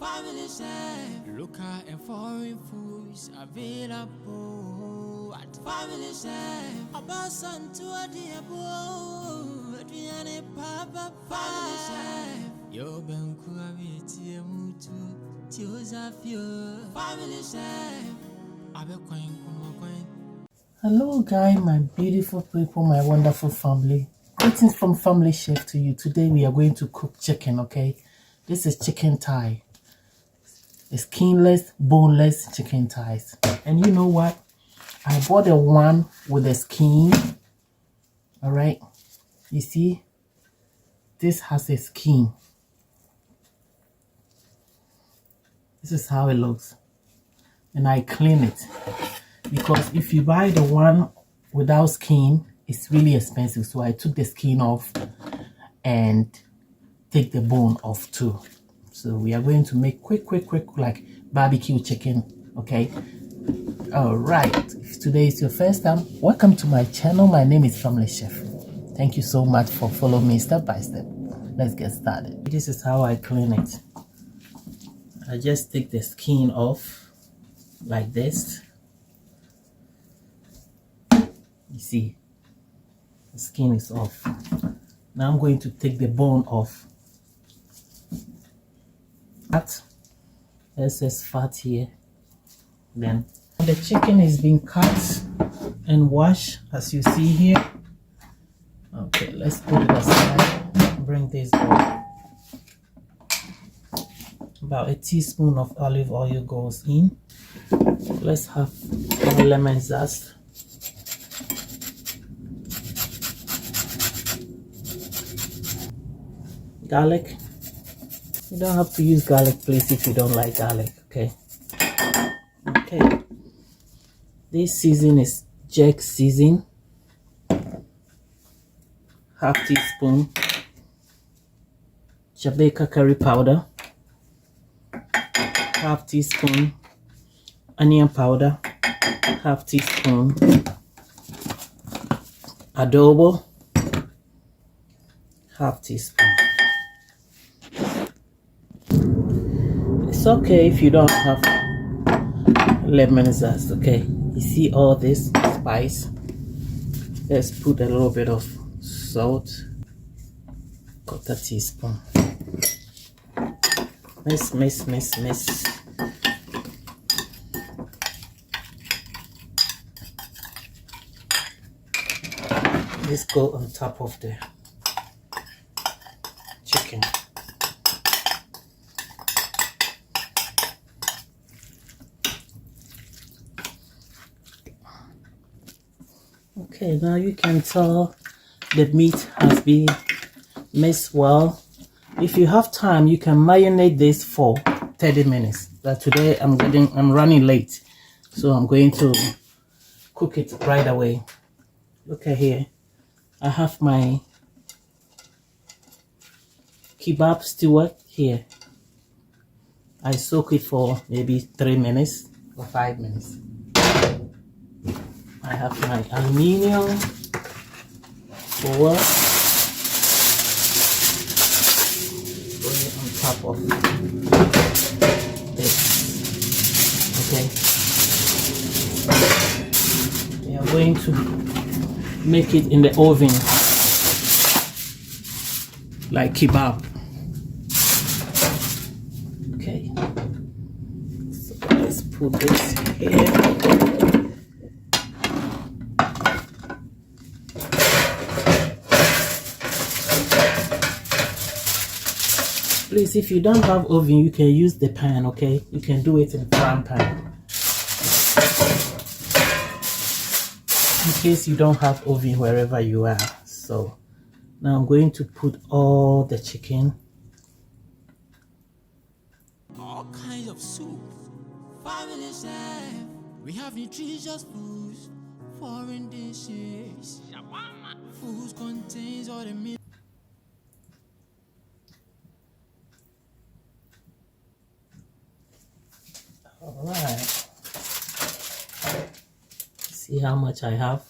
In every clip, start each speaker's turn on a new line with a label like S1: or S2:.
S1: Family chef, local and foreign foods available at Family Chef. Abasan to a diabo, Adriane Papa, Family Chef. Yo Benkua Viti Mutu, Tiosafio, Family Chef.
S2: Hello guys, my beautiful people, my wonderful family. Greetings from Family Chef to you. Today we are going to cook chicken, okay? This is chicken thigh. It's skinless, boneless chicken thighs. And you know what? I bought the one with the skin. Alright? You see? This has a skin. This is how it looks. And I clean it. Because if you buy the one without skin, it's really expensive. So I took the skin off and take the bone off too. So we are going to make quick like barbecue chicken, okay? All right, if today is your first time, welcome to my channel. My name is Family Chef. Thank you so much for following me step by step. Let's get started. This is how I clean it. I just take the skin off like this. You see, the skin is off. Now I'm going to take the bone off. Excess fat here. Then the chicken is being cut and washed, as you see here. Okay, let's put it aside. Bring this over. About a teaspoon of olive oil goes in. Let's have one lemon zest. Garlic. You don't have to use garlic, please, if you don't like garlic, okay? Okay. This season is jerk season. Half teaspoon Jamaica curry powder. Half teaspoon onion powder. Half teaspoon adobo. Half teaspoon. It's okay if you don't have lemon zest, okay? You see all this spice? Let's put a little bit of salt, quarter teaspoon. Mix. Let's go on top of the chicken. Okay, now you can tell the meat has been mixed well. If you have time, you can marinate this for 30 minutes. But today I'm running late, so I'm going to cook it right away. Look at here. I have my kebab steward here. I soak it for maybe 3 minutes or 5 minutes. I have my aluminium foil. Put it on top of this. Okay. We are going to make it in the oven like kebab. Okay. So let's put this here. Please, if you don't have oven, you can use the pan, okay? You can do it in frying pan. In case you don't have oven wherever you are. So now I'm going to put all the chicken.
S1: All kinds of soup. Family Chef. We have nutritious foods, foreign dishes. Foods contains all the meat.
S2: Alright. See how much I have.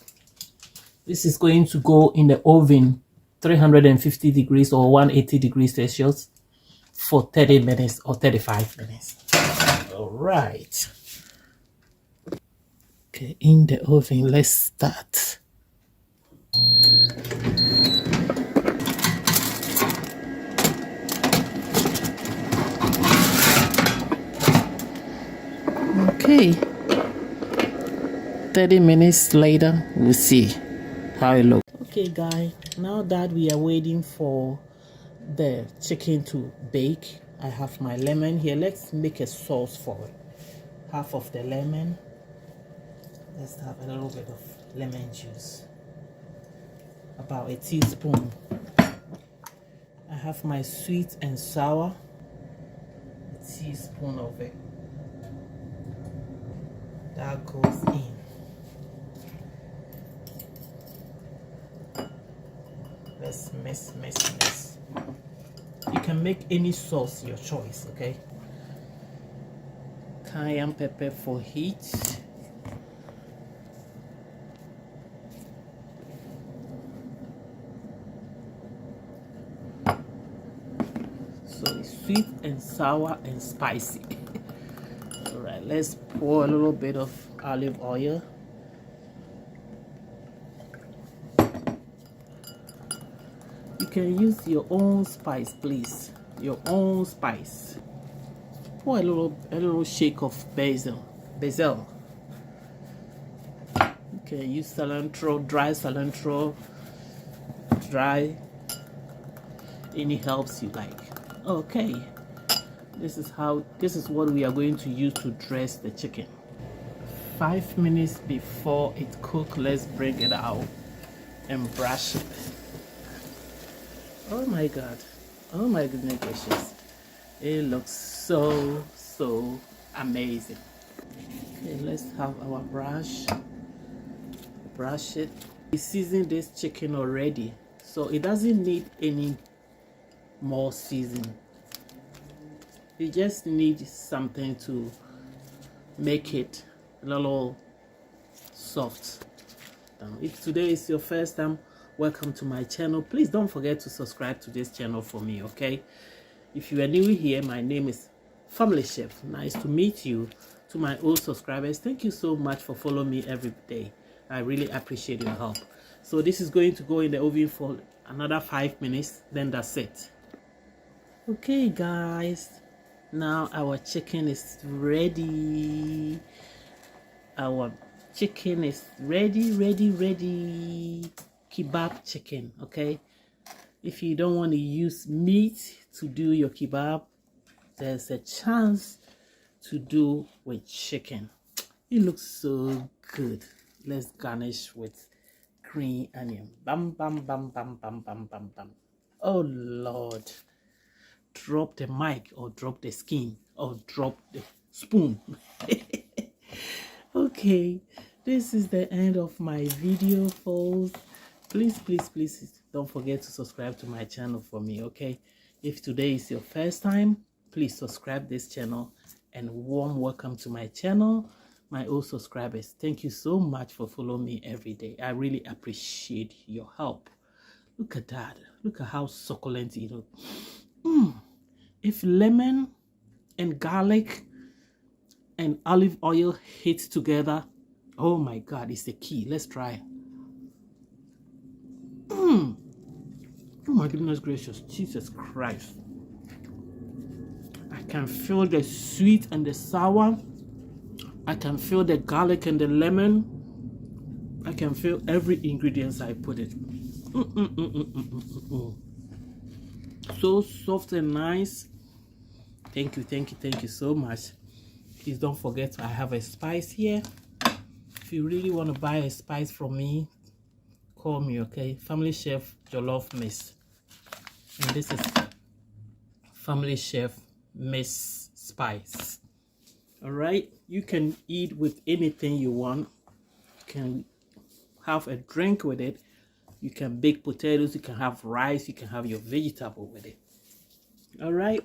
S2: This is going to go in the oven 350 degrees or 180 degrees Celsius for 30 minutes or 35 minutes. All right. Okay, in the oven, let's start. Okay, 30 minutes later, we'll see how it looks. Okay, guys, now that we are waiting for the chicken to bake, I have my lemon here. Let's make a sauce for it. Half of the lemon. Let's have a little bit of lemon juice. About a teaspoon. I have my sweet and sour. A teaspoon of it. That goes in. Let's mix. You can make any sauce your choice, okay? Cayenne pepper for heat. So it's sweet and sour and spicy. All right, let's pour a little bit of olive oil. You can use your own spice, please. Your own spice. Pour a little shake of basil. You can use cilantro, dry cilantro, any herbs you like. Okay. This is what we are going to use to dress the chicken. 5 minutes before it cooks, let's bring it out and brush it. Oh my god. Oh my goodness gracious. It looks so amazing. Okay, let's have our brush. Brush it. We seasoned this chicken already, so it doesn't need any more seasoning. You just need something to make it a little soft. If today is your first time, welcome to my channel. Please don't forget to subscribe to this channel for me, okay? If you are new here, my name is Family Chef. Nice to meet you. To my old subscribers, thank you so much for following me every day. I really appreciate your help. So this is going to go in the oven for another 5 minutes, then that's it. Okay guys, now our chicken is ready. Our chicken is ready. Kebab chicken, okay? If you don't want to use meat to do your kebab, there's a chance to do with chicken. It looks so good. Let's garnish with green onion. Bam. Oh Lord. Drop the mic or drop the skin or drop the spoon. Okay, this is the end of my video, folks. Please don't forget to subscribe to my channel for me, okay? If today is your first time, please subscribe this channel, and warm welcome to my channel, my old subscribers. Thank you so much for following me every day. I really appreciate your help. Look at that. Look at how succulent it looks. If lemon and garlic and olive oil hit together, oh my god, it's the key. Let's try. Oh my goodness gracious, Jesus Christ. I can feel the sweet and the sour. I can feel the garlic and the lemon. I can feel every ingredient I put it. So soft and nice. Thank you so much. Please don't forget, I have a spice here. If you really want to buy a spice from me, call me, okay? Family Chef Jollof Miss. And this is Family Chef Miss Spice. All right, you can eat with anything you want. You can have a drink with it. You can bake potatoes, you can have rice, you can have your vegetable with it. All right,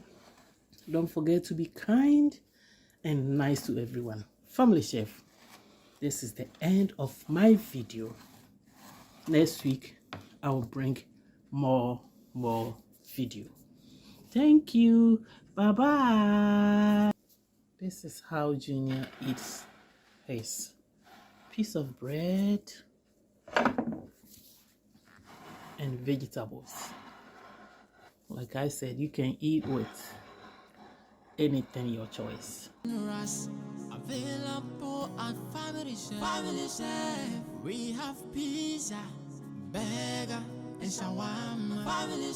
S2: don't forget to be kind and nice to everyone. Family Chef, this is the end of my video. Next week I will bring more video. Thank you. Bye-bye. This is how Junior eats his piece of bread and vegetables. Like I said, you can eat with anything your choice.
S1: Available at Family Chef. We have pizza, burger, and shawarma. Family